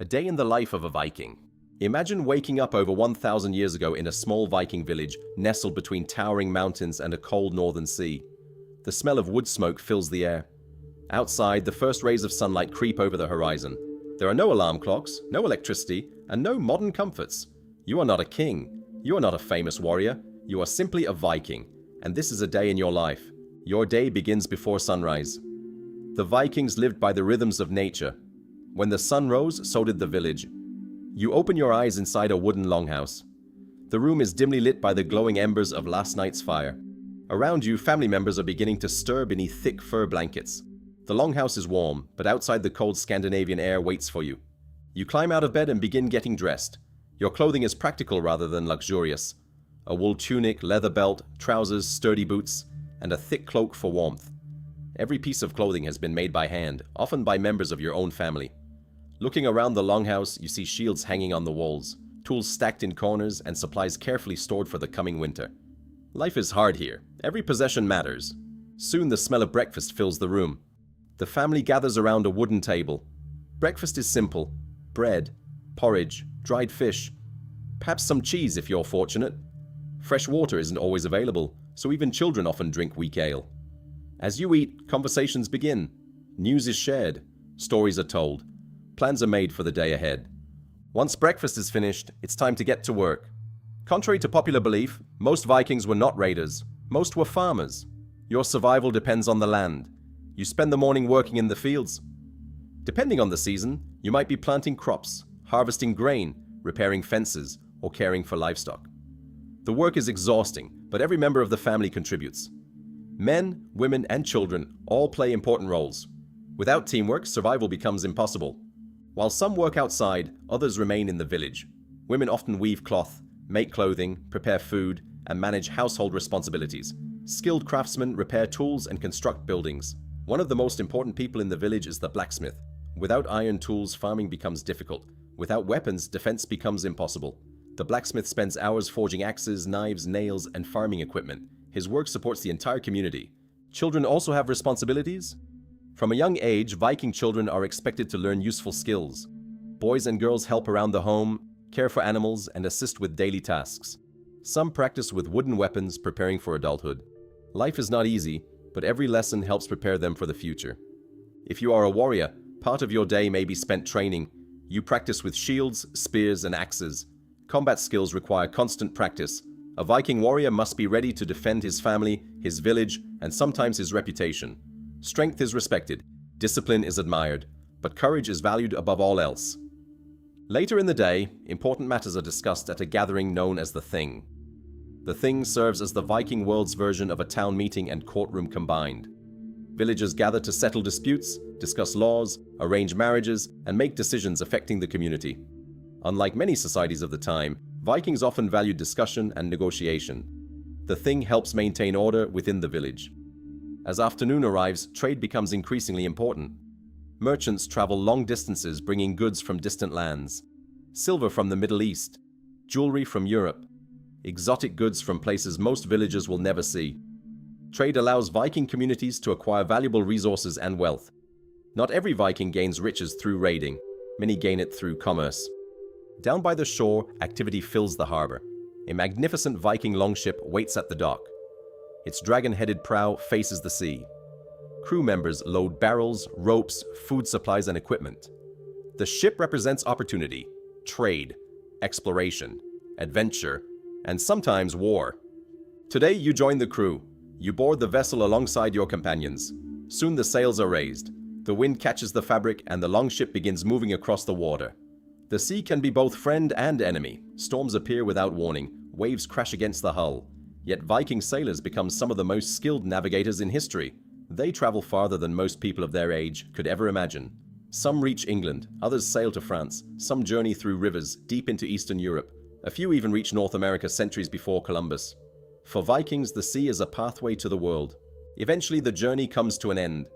A day in the life of a Viking. Imagine waking up over 1,000 years ago in a small Viking village nestled between towering mountains and a cold northern sea. The smell of wood smoke fills the air. Outside, the first rays of sunlight creep over the horizon. There are no alarm clocks, no electricity, and no modern comforts. You are not a king. You are not a famous warrior. You are simply a Viking, and this is a day in your life. Your day begins before sunrise. The Vikings lived by the rhythms of nature. When the sun rose, so did the village. You open your eyes inside a wooden longhouse. The room is dimly lit by the glowing embers of last night's fire. Around you, family members are beginning to stir beneath thick fur blankets. The longhouse is warm, but outside the cold Scandinavian air waits for you. You climb out of bed and begin getting dressed. Your clothing is practical rather than luxurious. A wool tunic, leather belt, trousers, sturdy boots, and a thick cloak for warmth. Every piece of clothing has been made by hand, often by members of your own family. Looking around the longhouse, you see shields hanging on the walls, tools stacked in corners, and supplies carefully stored for the coming winter. Life is hard here. Every possession matters. Soon the smell of breakfast fills the room. The family gathers around a wooden table. Breakfast is simple: bread, porridge, dried fish, perhaps some cheese if you're fortunate. Fresh water isn't always available, so even children often drink weak ale. As you eat, conversations begin. News is shared. Stories are told. Plans are made for the day ahead. Once breakfast is finished, it's time to get to work. Contrary to popular belief, most Vikings were not raiders. Most were farmers. Your survival depends on the land. You spend the morning working in the fields. Depending on the season, you might be planting crops, harvesting grain, repairing fences, or caring for livestock. The work is exhausting, but every member of the family contributes. Men, women, and children all play important roles. Without teamwork, survival becomes impossible. While some work outside, others remain in the village. Women often weave cloth, make clothing, prepare food, and manage household responsibilities. Skilled craftsmen repair tools and construct buildings. One of the most important people in the village is the blacksmith. Without iron tools, farming becomes difficult. Without weapons, defense becomes impossible. The blacksmith spends hours forging axes, knives, nails, and farming equipment. His work supports the entire community. Children also have responsibilities. From a young age, Viking children are expected to learn useful skills. Boys and girls help around the home, care for animals, and assist with daily tasks. Some practice with wooden weapons, preparing for adulthood. Life is not easy, but every lesson helps prepare them for the future. If you are a warrior, part of your day may be spent training. You practice with shields, spears, and axes. Combat skills require constant practice. A Viking warrior must be ready to defend his family, his village, and sometimes his reputation. Strength is respected, discipline is admired, but courage is valued above all else. Later in the day, important matters are discussed at a gathering known as the Thing. The Thing serves as the Viking world's version of a town meeting and courtroom combined. Villagers gather to settle disputes, discuss laws, arrange marriages, and make decisions affecting the community. Unlike many societies of the time, Vikings often valued discussion and negotiation. The Thing helps maintain order within the village. As afternoon arrives, trade becomes increasingly important. Merchants travel long distances bringing goods from distant lands. Silver from the Middle East, jewelry from Europe, exotic goods from places most villagers will never see. Trade allows Viking communities to acquire valuable resources and wealth. Not every Viking gains riches through raiding. Many gain it through commerce. Down by the shore, activity fills the harbor. A magnificent Viking longship waits at the dock. Its dragon-headed prow faces the sea. Crew members load barrels, ropes, food supplies, and equipment. The ship represents opportunity, trade, exploration, adventure, and sometimes war. Today you join the crew. You board the vessel alongside your companions. Soon the sails are raised. The wind catches the fabric and the longship begins moving across the water. The sea can be both friend and enemy. Storms appear without warning. Waves crash against the hull. Yet Viking sailors become some of the most skilled navigators in history. They travel farther than most people of their age could ever imagine. Some reach England, others sail to France, some journey through rivers deep into Eastern Europe. A few even reach North America centuries before Columbus. For Vikings, the sea is a pathway to the world. Eventually, the journey comes to an end.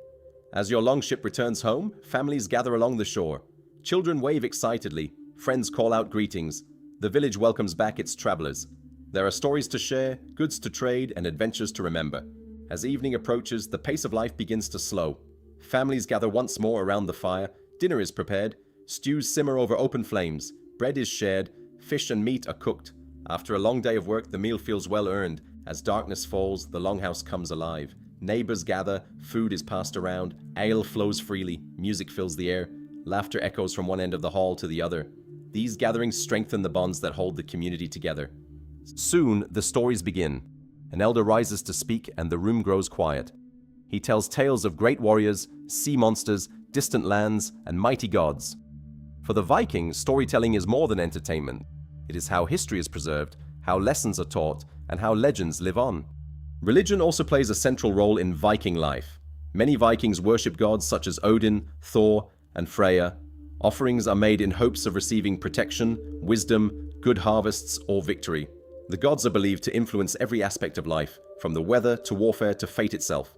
As your longship returns home, families gather along the shore. Children wave excitedly, friends call out greetings. The village welcomes back its travelers. There are stories to share, goods to trade, and adventures to remember. As evening approaches, the pace of life begins to slow. Families gather once more around the fire, dinner is prepared, Stews simmer over open flames, bread is shared, fish and meat are cooked. After a long day of work, the meal feels well earned. As darkness falls, the Longhouse comes alive. Neighbors gather, food is passed around, ale flows freely, music fills the air, laughter echoes from one end of the hall to the other. These gatherings strengthen the bonds that hold the community together. Soon, the stories begin. An elder rises to speak and the room grows quiet. He tells tales of great warriors, sea monsters, distant lands, and mighty gods. For the Vikings, storytelling is more than entertainment. It is how history is preserved, how lessons are taught, and how legends live on. Religion also plays a central role in Viking life. Many Vikings worship gods such as Odin, Thor, and Freya. Offerings are made in hopes of receiving protection, wisdom, good harvests, or victory. The gods are believed to influence every aspect of life, from the weather to warfare to fate itself.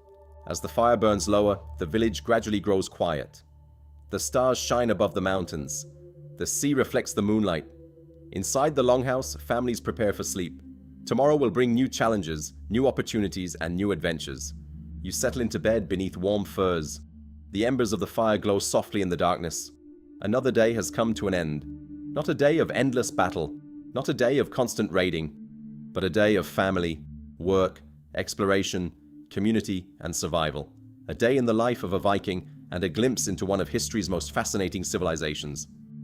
As the fire burns lower, the village gradually grows quiet. The stars shine above the mountains. The sea reflects the moonlight. Inside the Longhouse, families prepare for sleep. Tomorrow will bring new challenges, new opportunities, and new adventures. You settle into bed beneath warm furs. The embers of the fire glow softly in the darkness. Another day has come to an end. Not a day of endless battle, not a day of constant raiding, but a day of family, work, exploration, community, and survival. A day in the life of a Viking and a glimpse into one of history's most fascinating civilizations.